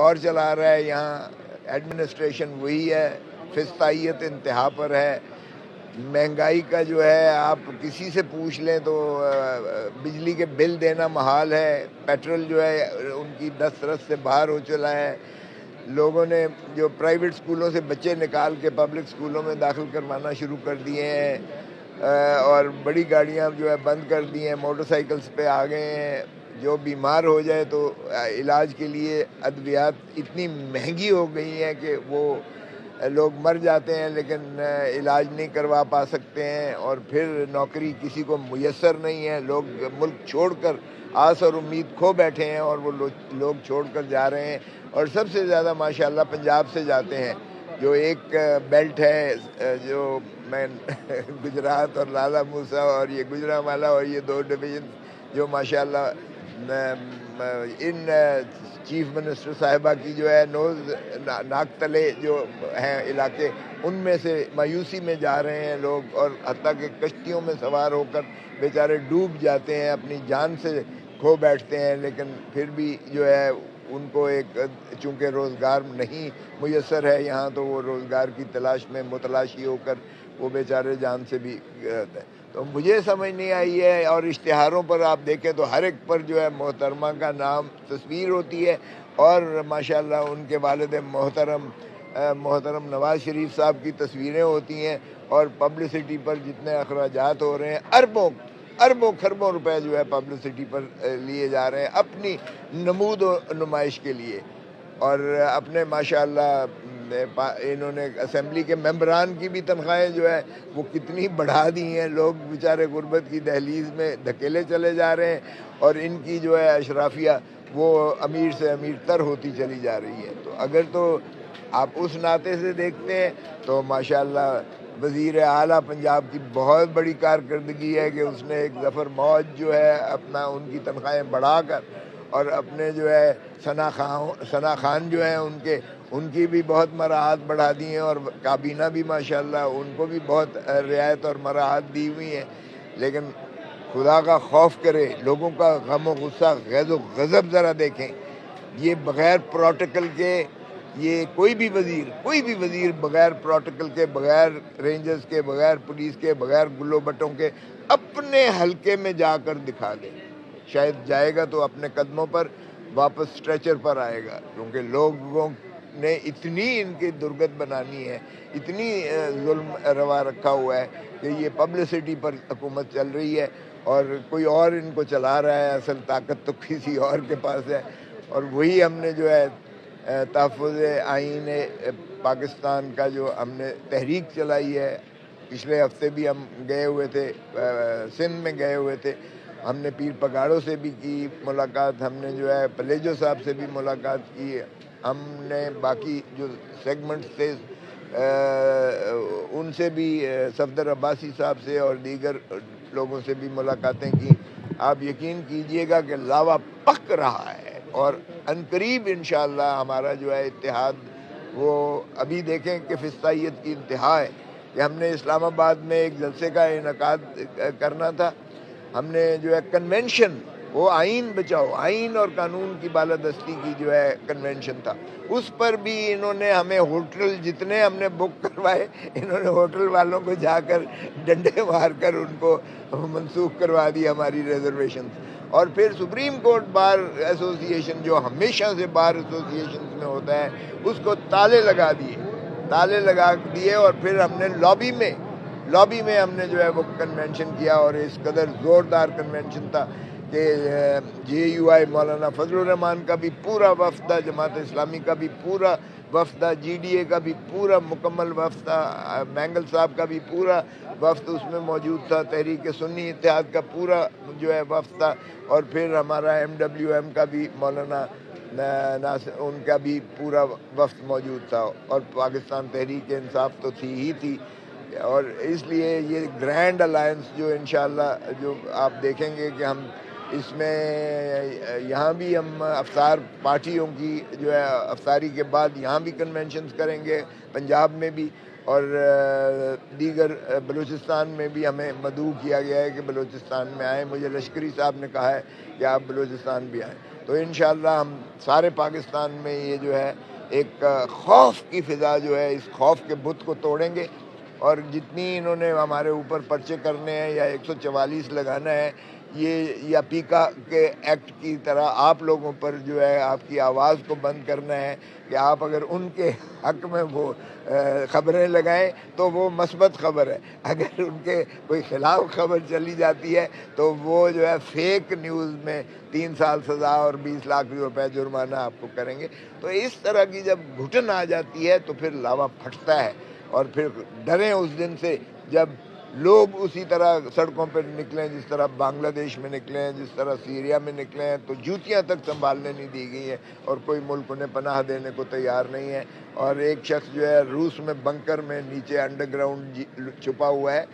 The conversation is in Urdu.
اور چلا رہا ہے، یہاں ایڈمنسٹریشن وہی ہے، فسطائیت انتہا پر ہے. مہنگائی کا جو ہے آپ کسی سے پوچھ لیں تو بجلی کے بل دینا محال ہے. پیٹرول جو ہے ان کی دسترس سے باہر ہو چلا ہے. لوگوں نے جو پرائیویٹ اسکولوں سے بچے نکال کے پبلک اسکولوں میں داخل کروانا شروع کر دیے ہیں، اور بڑی گاڑیاں جو ہے بند کر دی ہیں، موٹر سائیکلز پہ آ گئے ہیں. جو بیمار ہو جائے تو علاج کے لیے ادویات اتنی مہنگی ہو گئی ہیں کہ وہ لوگ مر جاتے ہیں لیکن علاج نہیں کروا پا سکتے ہیں، اور پھر نوکری کسی کو میسر نہیں ہے. لوگ ملک چھوڑ کر آس اور امید کھو بیٹھے ہیں، اور وہ لوگ چھوڑ کر جا رہے ہیں. اور سب سے زیادہ ماشاءاللہ پنجاب سے جاتے ہیں، جو ایک بیلٹ ہے، جو میں گجرات اور لالا موسا اور یہ گجرانوالہ اور یہ دو ڈویژن جو ماشاءاللہ ان چیف منسٹر صاحبہ کی جو ہے ناک تلے جو ہیں علاقے، ان میں سے مایوسی میں جا رہے ہیں لوگ، اور حتیٰ کہ کشتیوں میں سوار ہو کر بیچارے ڈوب جاتے ہیں، اپنی جان سے کھو بیٹھتے ہیں. لیکن پھر بھی جو ہے ان کو ایک چونکہ روزگار نہیں میسر ہے یہاں، تو وہ روزگار کی تلاش میں متلاشی ہو کر وہ بیچارے جان سے بھی گئے. تو مجھے سمجھ نہیں آئی ہے. اور اشتہاروں پر آپ دیکھیں تو ہر ایک پر جو ہے محترمہ کا نام تصویر ہوتی ہے، اور ماشاءاللہ ان کے والد محترم نواز شریف صاحب کی تصویریں ہوتی ہیں. اور پبلسٹی پر جتنے اخراجات ہو رہے ہیں، اربوں خربوں روپے جو ہے پبلسٹی پر لیے جا رہے ہیں اپنی نمود و نمائش کے لیے. اور اپنے ماشاءاللہ انہوں نے اسمبلی کے ممبران کی بھی تنخواہیں جو ہے وہ کتنی بڑھا دی ہیں. لوگ بیچارے غربت کی دہلیز میں دھکیلے چلے جا رہے ہیں، اور ان کی جو ہے اشرافیہ وہ امیر سے امیر تر ہوتی چلی جا رہی ہے. تو اگر تو آپ اس ناطے سے دیکھتے ہیں تو ماشاءاللہ وزیر اعلیٰ پنجاب کی بہت بڑی کارکردگی ہے کہ اس نے ایک ظفر موج جو ہے اپنا ان کی تنخواہیں بڑھا کر، اور اپنے جو ہے ثنا خان جو ہیں ان کی بھی بہت مراعات بڑھا دی ہیں، اور کابینہ بھی ماشاءاللہ ان کو بھی بہت رعایت اور مراعات دی ہوئی ہیں. لیکن خدا کا خوف کرے، لوگوں کا غم و غصہ غیظ و غضب ذرا دیکھیں. یہ بغیر پروٹوکل کے، یہ کوئی بھی وزیر بغیر پروٹوکل کے، بغیر رینجرز کے، بغیر پولیس کے، بغیر گلو بٹوں کے اپنے حلقے میں جا کر دکھا دے. شاید جائے گا تو اپنے قدموں پر واپس اسٹریچر پر آئے گا، کیونکہ لوگوں نے اتنی ان کی درگت بنانی ہے، اتنی ظلم روا رکھا ہوا ہے کہ یہ پبلسٹی پر حکومت چل رہی ہے، اور کوئی اور ان کو چلا رہا ہے. اصل طاقت تو کسی اور کے پاس ہے. اور وہی ہم نے جو ہے تحفظ آئین پاکستان کا جو ہم نے تحریک چلائی ہے. پچھلے ہفتے بھی ہم گئے ہوئے تھے، سندھ میں گئے ہوئے تھے. ہم نے پیر پگاڑوں سے بھی کی ملاقات، ہم نے جو ہے پلیجو صاحب سے بھی ملاقات کی. ہم نے باقی جو سیگمنٹس تھے ان سے بھی، صفدر عباسی صاحب سے اور دیگر لوگوں سے بھی ملاقاتیں کی. آپ یقین کیجئے گا کہ لاوا پک رہا ہے، اور عنقریب انشاءاللہ ہمارا جو ہے اتحاد، وہ ابھی دیکھیں کہ فسطائیت کی انتہا ہے کہ ہم نے اسلام آباد میں ایک جلسے کا انعقاد کرنا تھا. ہم نے جو ہے کنونشن، وہ آئین بچاؤ، آئین اور قانون کی بالادستی کی جو ہے کنونشن تھا، اس پر بھی انہوں نے ہمیں ہوٹل جتنے ہم نے بک کروائے، انہوں نے ہوٹل والوں کو جا کر ڈنڈے مار کر ان کو منسوخ کروا دی ہماری ریزرویشن. اور پھر سپریم کورٹ بار ایسوسی ایشن جو ہمیشہ سے بار ایسوسیشن میں ہوتا ہے، اس کو تالے لگا دیے. اور پھر ہم نے لابی میں ہم نے جو ہے وہ کنونشن کیا، اور اس قدر زوردار کنونشن تھا کہ جے یو آئی مولانا فضل الرحمان کا بھی پورا وفد تھا، جماعت اسلامی کا بھی پورا وفد تھا، جی ڈی اے کا بھی پورا مکمل وفد تھا، مینگل صاحب کا بھی پورا وفد اس میں موجود تھا، تحریک سنی اتحاد کا پورا جو ہے وفد تھا. اور پھر ہمارا ایم ڈبلیو ایم کا بھی مولانا ناصر، ان کا بھی پورا وفد موجود تھا. اور پاکستان تحریک انصاف تو تھی. اور اس لیے یہ گرینڈ الائنس جو انشاءاللہ جو آپ دیکھیں گے کہ ہم اس میں یہاں بھی ہم افطار پارٹیوں کی جو ہے افطاری کے بعد یہاں بھی کنونشنز کریں گے، پنجاب میں بھی، اور دیگر بلوچستان میں بھی ہمیں مدعو کیا گیا ہے کہ بلوچستان میں آئیں. مجھے لشکری صاحب نے کہا ہے کہ آپ بلوچستان بھی آئیں. تو انشاءاللہ ہم سارے پاکستان میں یہ جو ہے ایک خوف کی فضا جو ہے، اس خوف کے بت کو توڑیں گے، اور جتنی انہوں نے ہمارے اوپر پرچے کرنے ہیں یا 144 لگانا ہے، یہ یا پیکا کے ایکٹ کی طرح آپ لوگوں پر جو ہے آپ کی آواز کو بند کرنا ہے کہ آپ اگر ان کے حق میں وہ خبریں لگائیں تو وہ مثبت خبر ہے، اگر ان کے کوئی خلاف خبر چلی جاتی ہے تو وہ جو ہے فیک نیوز میں 3 سال سزا اور 20 لاکھ روپے جرمانہ آپ کو کریں گے۔ تو اس طرح کی جب گھٹن آ جاتی ہے تو پھر لاوا پھٹتا ہے، اور پھر ڈریں اس دن سے جب لوگ اسی طرح سڑکوں پہ نکلیں جس طرح بنگلہ دیش میں نکلے ہیں، جس طرح سیریا میں نکلے ہیں، تو جوتیاں تک سنبھالنے نہیں دی گئی ہیں اور کوئی ملک انہیں پناہ دینے کو تیار نہیں ہے۔ اور ایک شخص جو ہے روس میں بنکر میں نیچے انڈر گراؤنڈ چھپا ہوا ہے،